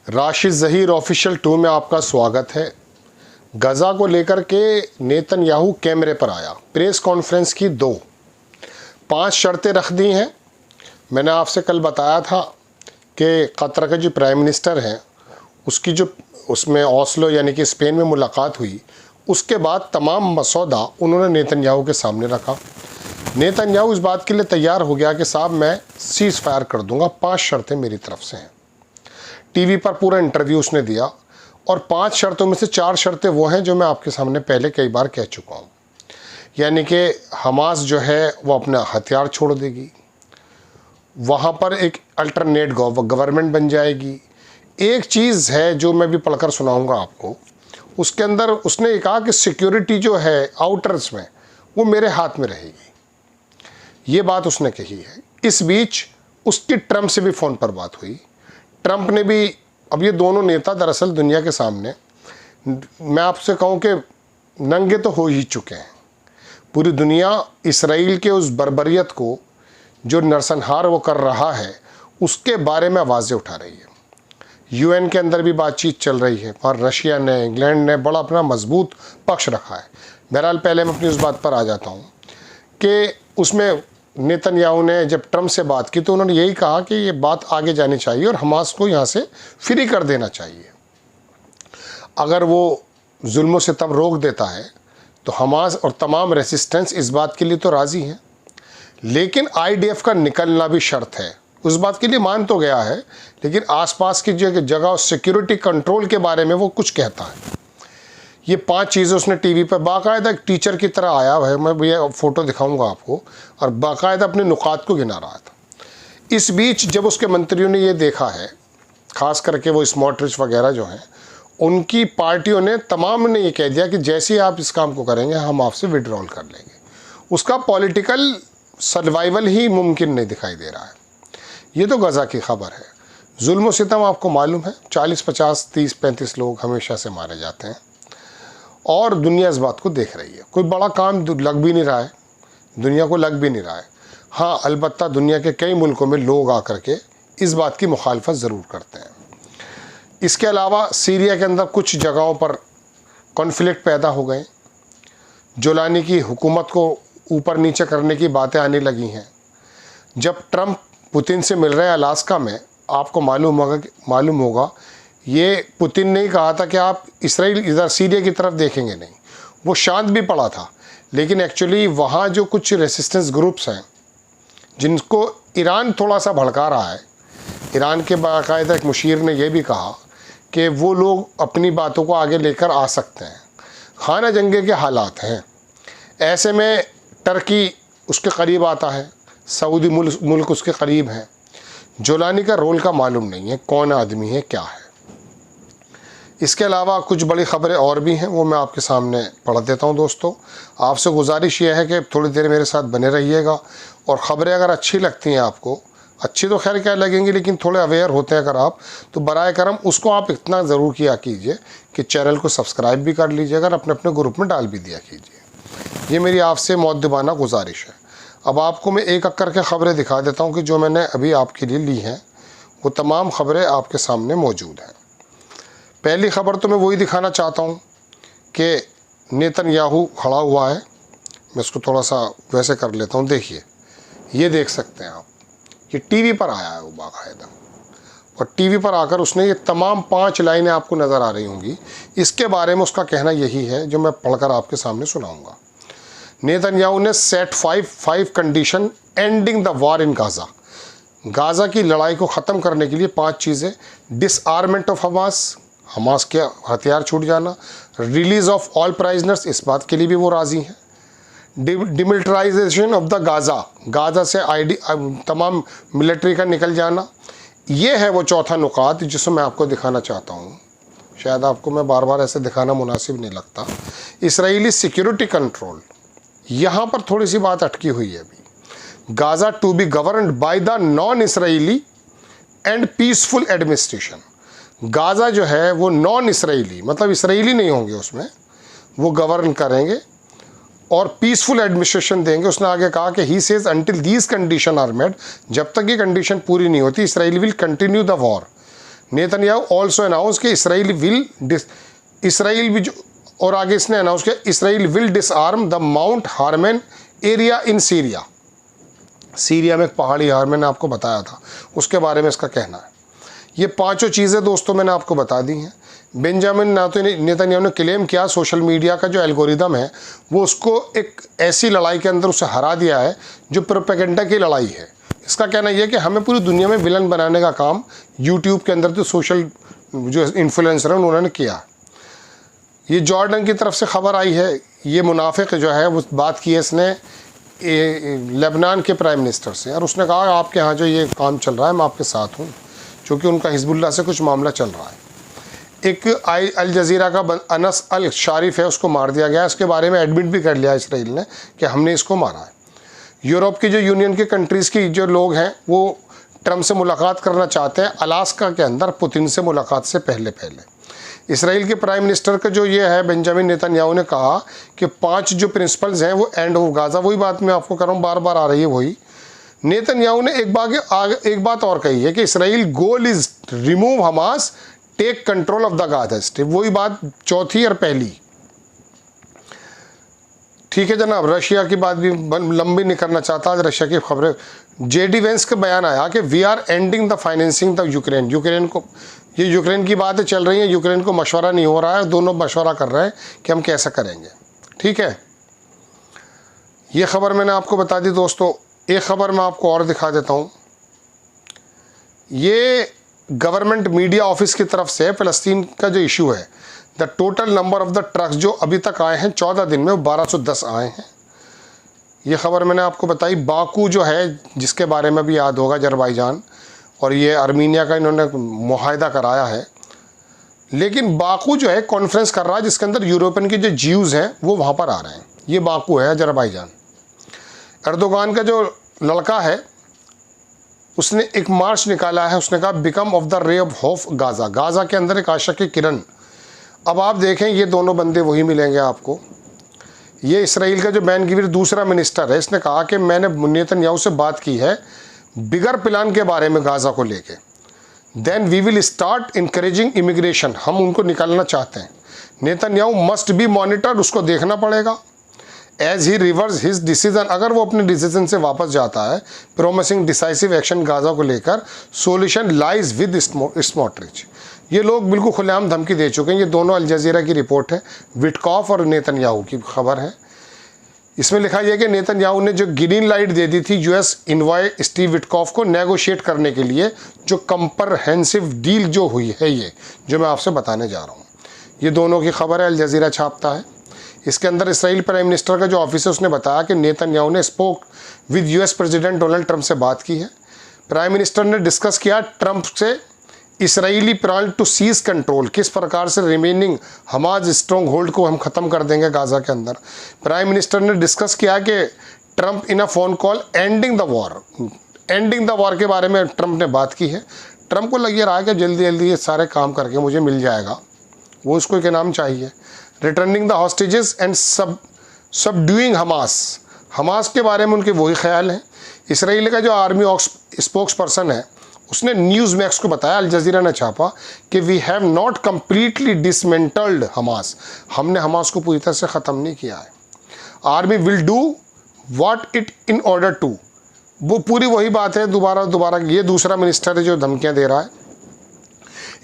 Rashid Zaheer official 2 में आपका स्वागत है। गज़ा को लेकर के नेतन्याहू कैमरे पर आया, प्रेस कॉन्फ्रेंस की 5 शर्तें रख दी हैं। मैंने आपसे कल बताया था कि कतर के जो प्राइम मिनिस्टर हैं उसकी जो उसमें ओस्लो यानी कि स्पेन में मुलाकात हुई, उसके बाद तमाम मसौदा उन्होंने नेतन्याहू के सामने रखा। नेतन्याहू इस बात के लिए तैयार हो गया कि साहब मैं सीज़ फायर कर दूंगा, 5 शर्तें मेरी तरफ से हैं। टीवी पर पूरा इंटरव्यू उसने दिया और 5 शर्तों में से 4 शर्तें वो हैं जो मैं आपके सामने पहले कई बार कह चुका हूँ। यानी कि हमास जो है वो अपना हथियार छोड़ देगी, वहाँ पर एक अल्टरनेट गवर्नमेंट बन जाएगी। एक चीज़ है जो मैं भी पढ़कर सुनाऊंगा आपको, उसके अंदर उसने ये कहा कि सिक्योरिटी जो है आउटर्स में वो मेरे हाथ में रहेगी, ये बात उसने कही है। इस बीच उसकी ट्रंप से भी फ़ोन पर बात हुई। ट्रंप ने भी, अब ये दोनों नेता दरअसल दुनिया के सामने, मैं आपसे कहूँ कि नंगे तो हो ही चुके हैं। पूरी दुनिया इसराइल के उस बर्बरियत को, जो नरसंहार वो कर रहा है, उसके बारे में आवाज़ें उठा रही है। यूएन के अंदर भी बातचीत चल रही है और रशिया ने, इंग्लैंड ने बड़ा अपना मजबूत पक्ष रखा है। बहरहाल पहले मैं अपनी उस बात पर आ जाता हूँ कि उसमें नेतन्याहू ने जब ट्रंप से बात की तो उन्होंने यही कहा कि ये बात आगे जानी चाहिए और हमास को यहाँ से फ्री कर देना चाहिए। अगर वो जुल्म सितम रोक देता है तो हमास और तमाम रेसिस्टेंस इस बात के लिए तो राज़ी हैं, लेकिन आईडीएफ का निकलना भी शर्त है। उस बात के लिए मान तो गया है, लेकिन आसपास की जो जगह और सिक्योरिटी कंट्रोल के बारे में वो कुछ कहता है। ये 5 चीज़ें उसने टीवी पर बाकायदा एक टीचर की तरह आया है, मैं ये फ़ोटो दिखाऊंगा आपको, और बाकायदा अपने नुकात को गिना रहा था। इस बीच जब उसके मंत्रियों ने ये देखा है, ख़ास करके वो स्मॉट्रिच वगैरह जो हैं, उनकी पार्टियों ने तमाम ने ये कह दिया कि जैसे ही आप इस काम को करेंगे हम आपसे विड्रॉल कर लेंगे। उसका पॉलिटिकल सर्वाइवल ही मुमकिन नहीं दिखाई दे रहा है। ये तो गज़ा की खबर है। जुल्म सितम आपको मालूम है, 40, 50, 30, 35 लोग हमेशा से मारे जाते हैं और दुनिया इस बात को देख रही है। कोई बड़ा काम लग भी नहीं रहा है, दुनिया को लग भी नहीं रहा है। हाँ, अलबत्ता दुनिया के कई मुल्कों में लोग आकर के इस बात की मुखालफत ज़रूर करते हैं। इसके अलावा सीरिया के अंदर कुछ जगहों पर कॉन्फ्लिक्ट पैदा हो गए, जोलानी की हुकूमत को ऊपर नीचे करने की बातें आने लगी हैं। जब ट्रंप पुतिन से मिल रहे हैं अलास्का में, आपको मालूम होगा ये पुतिन ने ही कहा था कि आप इसराइल इधर सीरिया की तरफ देखेंगे नहीं। वो शांत भी पड़ा था, लेकिन एक्चुअली वहाँ जो कुछ रेसिस्टेंस ग्रुप्स हैं जिनको ईरान थोड़ा सा भड़का रहा है, ईरान के बाकायदा एक मुशीर ने यह भी कहा कि वो लोग अपनी बातों को आगे लेकर आ सकते हैं। खाना जंगे के हालात हैं। ऐसे में टर्की उसके करीब आता है, सऊदी मुल्क उसके करीब है। जोलानी का रोल का मालूम नहीं है, कौन आदमी है, क्या है। इसके अलावा कुछ बड़ी ख़बरें और भी हैं, वो मैं आपके सामने पढ़ देता हूं। दोस्तों, आपसे गुजारिश ये है कि थोड़ी देर मेरे साथ बने रहिएगा और ख़बरें अगर अच्छी लगती हैं आपको, अच्छी तो खैर क्या लगेंगी, लेकिन थोड़े अवेयर होते हैं अगर आप, तो बराए करम उसको आप इतना ज़रूर किया कीजिए कि चैनल को सब्सक्राइब भी कर लीजिएगा और अपने अपने ग्रुप में डाल भी दिया कीजिए। ये मेरी आपसे मुअद्दबाना गुजारिश है। अब आपको मैं एक एक करके ख़बरें दिखा देता हूँ कि जो मैंने अभी आपके लिए ली हैं वो तमाम ख़बरें आपके सामने मौजूद हैं। पहली ख़बर तो मैं वही दिखाना चाहता हूँ कि नेतन्याहू खड़ा हुआ है। मैं इसको थोड़ा सा वैसे कर लेता हूँ, देखिए, ये देख सकते हैं आप, ये टीवी पर आया है वो बाकायदा, और टीवी पर आकर उसने ये तमाम 5 लाइनें आपको नज़र आ रही होंगी। इसके बारे में उसका कहना यही है जो मैं पढ़कर आपके सामने सुनाऊँगा। नेतन्याहू ने set 5 condition ending the war in Gaza. Gaza की लड़ाई को ख़त्म करने के लिए 5 चीज़ें: डिसआर्मेंट ऑफ हमास के हथियार छूट जाना, रिलीज़ ऑफ ऑल प्राइजनर्स, इस बात के लिए भी वो राज़ी हैं, डिमिलिटराइजेशन ऑफ द गाज़ा से तमाम मिलिट्री का निकल जाना। ये है वो चौथा नुकात जिसे मैं आपको दिखाना चाहता हूँ। शायद आपको मैं बार बार ऐसे दिखाना मुनासिब नहीं लगता। इसराइली सिक्योरिटी कंट्रोल, यहाँ पर थोड़ी सी बात अटकी हुई है अभी। Gaza to be governed by the non Israeli and peaceful administration. Gaza जो है वो नॉन इसराइली, मतलब इसराइली नहीं होंगे उसमें, वो गवर्न करेंगे और पीसफुल एडमिनिस्ट्रेशन देंगे। उसने आगे कहा कि he says until these condition are met, जब तक ये कंडीशन पूरी नहीं होती Israel will continue the war. Netanyahu also announce कि इसराइल भी जो, और आगे इसने अनाउंस किया Israel will disarm the mount Hermon area in Syria. Syria में एक पहाड़ी हार मैंने आपको बताया था, उसके बारे में इसका कहना है। ये पांचों चीज़ें दोस्तों मैंने आपको बता दी हैं। बेंजामिन नेतन्याहू ने क्लेम किया सोशल मीडिया का जो एल्गोरिदम है वो उसको एक ऐसी लड़ाई के अंदर उसे हरा दिया है जो प्रोपेगेंडा की लड़ाई है। इसका कहना यह है कि हमें पूरी दुनिया में विलन बनाने का काम यूट्यूब के अंदर जो सोशल जो इन्फ्लुएंसर हैं उन्होंने किया। ये जॉर्डन की तरफ से खबर आई है, ये मुनाफिक जो है वो बात की है इसने लेबनान के प्राइम मिनिस्टर से, और उसने कहा आपके यहाँ जो ये काम चल रहा है मैं आपके साथ हूँ, क्योंकि उनका हिजबुल्लाह से कुछ मामला चल रहा है। एक अल जज़ीरा का अनस अल शारिफ है, उसको मार दिया गया, इसके बारे में एडमिट भी कर लिया इसराइल ने कि हमने इसको मारा है। यूरोप की जो यूनियन के कंट्रीज़ की जो लोग हैं वो ट्रम्प से मुलाकात करना चाहते हैं अलास्का के अंदर पुतिन से मुलाकात से पहले। इसराइल के प्राइम मिनिस्टर का जो ये है बेंजामिन नेतन्याहू ने कहा कि 5 जो प्रिंसिपल्स हैं वो एंड ऑफ गाज़ा, वही बात मैं आपको कर रहा हूँ, बार बार आ रही है वही। नेतन्याहू ने एक बात और कही है कि Israel goal is remove Hamas, take control of the Gaza strip, वही बात चौथी और पहली। ठीक है जनाब, रशिया की बात भी लंबी नहीं करना चाहता, आज रशिया की खबरें। जेडी वेंस का बयान आया कि we are ending the financing the Ukraine को, ये यूक्रेन की बातें चल रही हैं, यूक्रेन को मशवरा नहीं हो रहा है, दोनों मशवरा कर रहे हैं कि हम कैसा करेंगे। ठीक है, ये खबर मैंने आपको बता दी दोस्तों। एक खबर मैं आपको और दिखा देता हूँ, ये गवर्नमेंट मीडिया ऑफिस की तरफ से फ़लस्तीन का जो इशू है, the total number of the trucks जो अभी तक आए हैं 14 दिन में वो 1210 आए हैं। ये खबर मैंने आपको बताई। बाकू जो है जिसके बारे में भी याद होगा, अजरबैजान और ये आर्मीनिया का इन्होंने मुआहदा कराया है, लेकिन बाकू जो है कॉन्फ्रेंस कर रहा है जिसके अंदर यूरोपियन के जो ज्यूज़ हैं वो वहाँ पर आ रहे हैं। ये बाकू है अजरबैजान। अर्दोगान का जो लड़का है उसने एक मार्च निकाला है, उसने कहा become of the ray of hope Gaza, Gaza के अंदर एक आशा की किरण। अब आप देखें ये दोनों बंदे वही मिलेंगे आपको। ये इसराइल का जो बैन गिविर दूसरा मिनिस्टर है, इसने कहा कि मैंने नेतन्याहू से बात की है बिगर प्लान के बारे में गाज़ा को लेके, then we will start encouraging immigration, हम उनको निकालना चाहते हैं। नेतन्याहू मस्ट बी मॉनिटर्ड, उसको देखना पड़ेगा as he reverse his decision, अगर वो अपने डिसीजन से वापस जाता है। प्रोमिसिंग डिसाइसिव एक्शन गाज़ा को लेकर, सोल्यूशन लाइज विद स्मोट्रिच। ये लोग बिल्कुल खुलेआम धमकी दे चुके हैं। ये दोनों अल जज़ीरा की रिपोर्ट है, विटकॉफ और नेतन्याहू की खबर है। इसमें लिखा यह कि नेतन्याहू ने जो ग्रीन लाइट दे दी थी यूएस इन्वॉय स्टीव विटकॉफ को नेगोशिएट करने के लिए, जो कंप्रहेंसिव डील जो हुई है, ये जो मैं आपसे बताने जा रहा हूँ। ये दोनों की खबर है, अल जज़ीरा छापता है। इसके अंदर इसराइल प्राइम मिनिस्टर का जो ऑफिस है उसने बताया कि नेतन्याहू ने spoke with US president Donald Trump से बात की है। प्राइम मिनिस्टर ने डिस्कस किया ट्रंप से Israeli plan to seize control, किस प्रकार से रिमेनिंग हमास स्ट्रॉन्ग होल्ड को हम ख़त्म कर देंगे गाज़ा के अंदर। प्राइम मिनिस्टर ने डिस्कस किया कि Trump in a phone call ending the war के बारे में ट्रंप ने बात की है। ट्रंप को लग रहा है कि जल्दी जल्दी ये सारे काम करके मुझे मिल जाएगा, वो उसको क्या नाम चाहिए। Returning the hostages and subduing Hamas के बारे में उनके वही ख्याल हैं। इसराइल का जो आर्मी स्पोक्स पर्सन है उसने न्यूज़ मैक्स को बताया, अल जज़ीरा ने छापा कि we have not completely dismantled Hamas, हमने हमास को पूरी तरह से ख़त्म नहीं किया है। Army will do what it in order to, वो पूरी वही बात है दोबारा। ये दूसरा मिनिस्टर है जो धमकियाँ दे रहा है।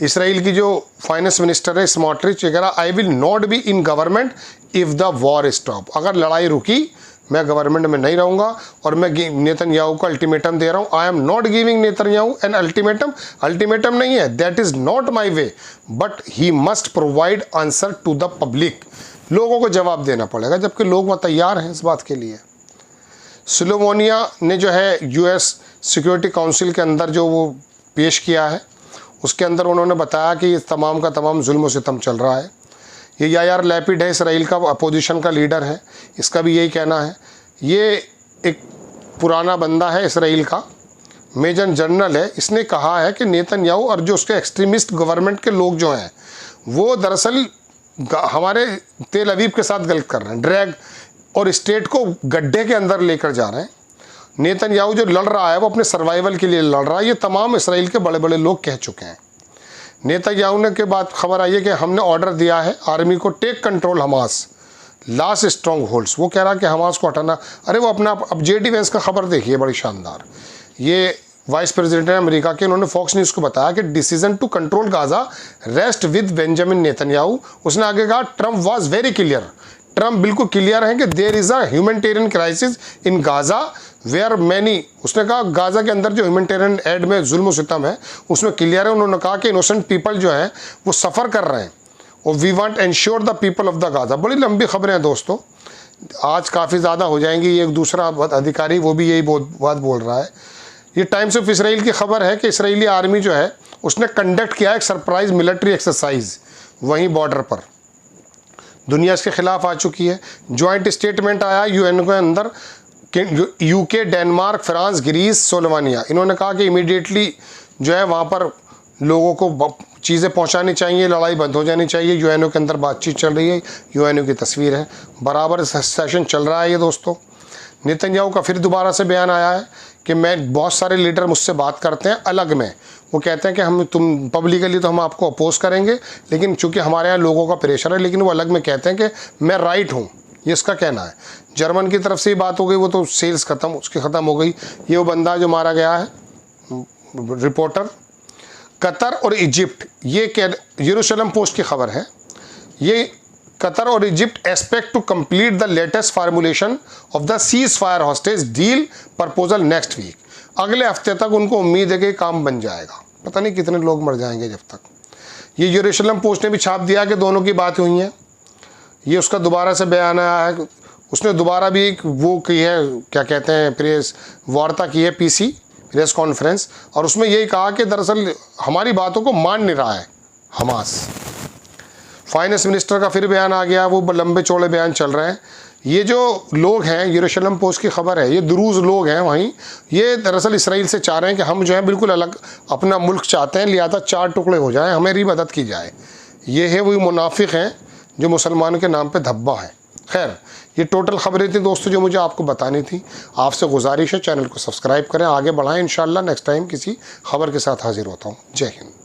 इसराइल की जो फाइनेंस मिनिस्टर है स्मोट्रिच, ये कह रहा I will not be in government if the war stop, अगर लड़ाई रुकी मैं गवर्नमेंट में नहीं रहूँगा। और मैं नेतन्याहू को अल्टीमेटम दे रहा हूँ, I am not giving Netanyahu an ultimatum नहीं है, that is not my way, but he must provide answer to the public, लोगों को जवाब देना पड़ेगा, जबकि लोग वह तैयार हैं इस बात के लिए। स्लोवेनिया ने जो है यूएस सिक्योरिटी काउंसिल के अंदर जो वो पेश किया है, उसके अंदर उन्होंने बताया कि ये तमाम का तमाम जुल्म और सितम चल रहा है। ये यार लैपिड है, इसराइल का अपोजिशन का लीडर है, इसका भी यही कहना है। ये एक पुराना बंदा है इसराइल का, मेजर जनरल है, इसने कहा है कि नेतन्याहू और जो उसके एक्सट्रीमिस्ट गवर्नमेंट के लोग जो हैं वो दरअसल हमारे तेल अवीव के साथ गलत कर रहे हैं, ड्रैग और स्टेट को गड्ढे के अंदर लेकर जा रहे हैं। नेतन्याहू जो लड़ रहा है वो अपने सर्वाइवल के लिए लड़ रहा है, ये तमाम इसराइल के बड़े बड़े लोग कह चुके हैं। नेतन्याहू ने के बाद खबर आई है कि हमने ऑर्डर दिया है आर्मी को, take control Hamas last strongholds. वो कह रहा कि हमास को हटाना। अरे वो अपना, अब जेडी वेंस का खबर देखिए, बड़ी शानदार। ये वाइस प्रेसिडेंट है अमेरिका के, उन्होंने फॉक्स न्यूज़ को बताया कि decision to control Gaza rest with Benjamin Netanyahu. उसने आगे कहा Trump was very clear, Trump बिल्कुल क्लियर है कि there is a humanitarian crisis in Gaza where many, उसने कहा गाजा के अंदर जो ह्यूमैनिटेरियन एड में जुल्म सितम है उसमें क्लियर है। उन्होंने कहा कि इनोसेंट पीपल जो हैं वो सफ़र कर रहे हैं और we want ensure the people of the Gaza. बड़ी लंबी खबरें हैं दोस्तों, आज काफ़ी ज़्यादा हो जाएंगी। एक दूसरा अधिकारी वो भी यही बात बोल रहा है। ये टाइम्स ऑफ इसराइल की खबर है कि इसराइली आर्मी जो है उसने कंडक्ट किया एक सरप्राइज मिलिट्री एक्सरसाइज वहीं बॉर्डर पर। दुनिया इसके खिलाफ आ चुकी है। जॉइंट स्टेटमेंट आया यूएन के अंदर, यूके, डेनमार्क, फ्रांस, ग्रीस, सोलोवानिया, इन्होंने कहा कि इमीडिएटली जो है वहाँ पर लोगों को चीज़ें पहुँचानी चाहिए, लड़ाई बंद हो जानी चाहिए। यूएनओ के अंदर बातचीत चल रही है, यूएनओ की तस्वीर है, बराबर सेशन चल रहा है ये दोस्तों। नेतन्याहू का फिर दोबारा से बयान आया है कि मैं, बहुत सारे लीडर मुझसे बात करते हैं अलग में, वो कहते हैं कि तुम पब्लिकली तो हम आपको अपोज करेंगे, लेकिन चूंकि हमारे यहाँ लोगों का प्रेशर है, लेकिन वो अलग में कहते हैं कि मैं राइट हूँ, ये इसका कहना है। जर्मन की तरफ से ही बात हो गई, वो तो सेल्स खत्म, उसकी ख़त्म हो गई। ये वो बंदा जो मारा गया है, रिपोर्टर। कतर और इजिप्ट, ये यरूशलेम पोस्ट की खबर है, ये कतर और Egypt expect to complete the latest formulation of the ceasefire hostage deal proposal next week. अगले हफ्ते तक उनको उम्मीद है कि काम बन जाएगा। पता नहीं कितने लोग मर जाएंगे जब तक। ये यरूशलेम पोस्ट ने भी छाप दिया कि दोनों की बात हुई है। ये उसका दोबारा से बयान आया है, उसने दोबारा भी एक वो की है, क्या कहते हैं, प्रेस वार्ता की है, पीसी प्रेस कॉन्फ्रेंस, और उसमें यही कहा कि दरअसल हमारी बातों को मान नहीं रहा है हमास। फाइनेंस मिनिस्टर का फिर बयान आ गया, वो लंबे चौड़े बयान चल रहे हैं। ये जो लोग हैं, यरूशलेम पोस्ट की खबर है, ये दुरूज लोग हैं वहीं, ये दरअसल इसराइल से चाह रहे हैं कि हम जो है बिल्कुल अलग अपना मुल्क चाहते हैं, लिहाजा 4 टुकड़े हो जाएं, हमें मदद की जाए। ये है वही मुनाफिक हैं जो मुसलमानों के नाम पे धब्बा है। खैर, ये टोटल खबरें थी दोस्तों जो मुझे आपको बतानी थी। आपसे गुजारिश है चैनल को सब्सक्राइब करें, आगे बढ़ाएं। इंशाल्लाह नेक्स्ट टाइम किसी खबर के साथ हाजिर होता हूँ। जय हिंद।